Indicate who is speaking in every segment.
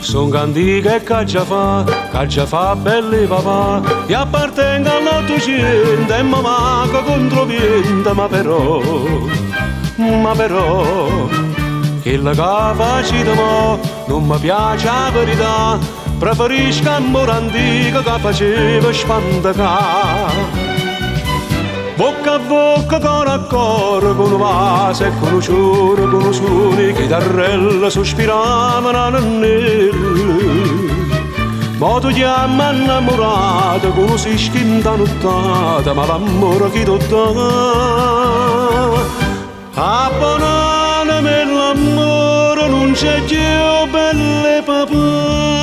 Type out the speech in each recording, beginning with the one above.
Speaker 1: Son canti che caccia fa belli papà, e appartenga all'Ottocento e mi manca controviente, ma però, quella che facete mo non mi piace la verità, preferisco amore antico che faceva spantacà. Bocca a bocca, coro a coro, con un vaso e con un ciuro, con un suoni, chitarrella sospiravano nel. Ma tu chiami innamorata, con un sischinta nottata, ma l'amore chi ti dà? Abbonanami l'amore, non c'è più belle papà.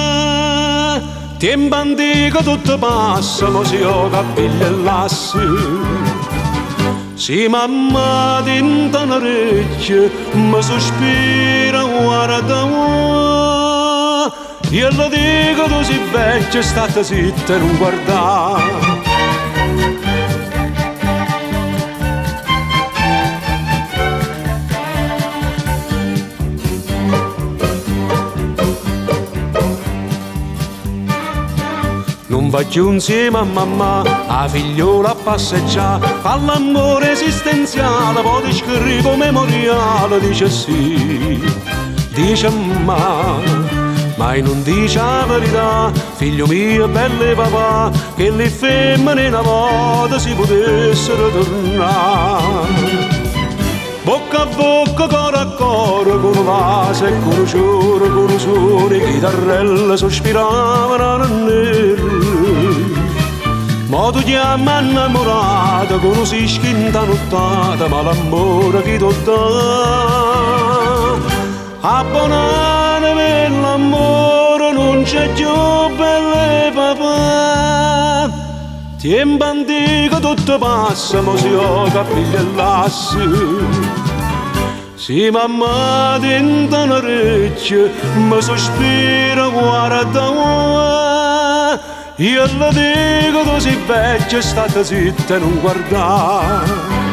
Speaker 1: Tempo antico tutto passa, ma si ho capelli e lassi. Si mamma tinta orecchie, mi sospira guarda. Io lo dico tu sei vecchia, state zitta e non guardare. Non va più insieme a mamma, a figliola a passeggiare, fa l'amore esistenziale, poi ti scrivo memoriale, dice sì, dice ma non dice la verità, figlio mio bello papà, che le femmine una volta si potessero tornare. Bocca a bocca, coro a coro, con un vaso e con un ciuro, con un suoni, chitarrella sospiravano nel. Ma tu chiami innamorata, con un sischinta nottata, ma l'amore chi ti dà? Abbonanami l'amore, non c'è più belle papà. Tempo antico tutto passa, ma si ho capelli e lassi. Si mamma tinta orecchie, mi sospira guarda. Io le dico tu sei vecchia, state zitta e non guardare.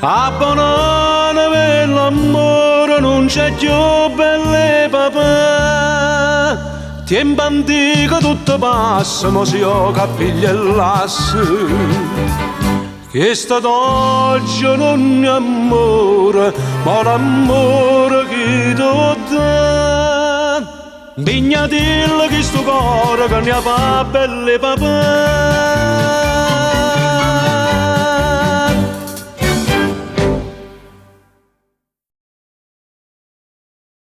Speaker 1: Abbonanami l'amore, non c'è più belle papà. Tempo antico tutto passa, ma si ho capelli e lassi. Che sta d'oggi non è amore, ma l'amore che ti dà. Bignatilla che sto cuore che ne fa belle papà.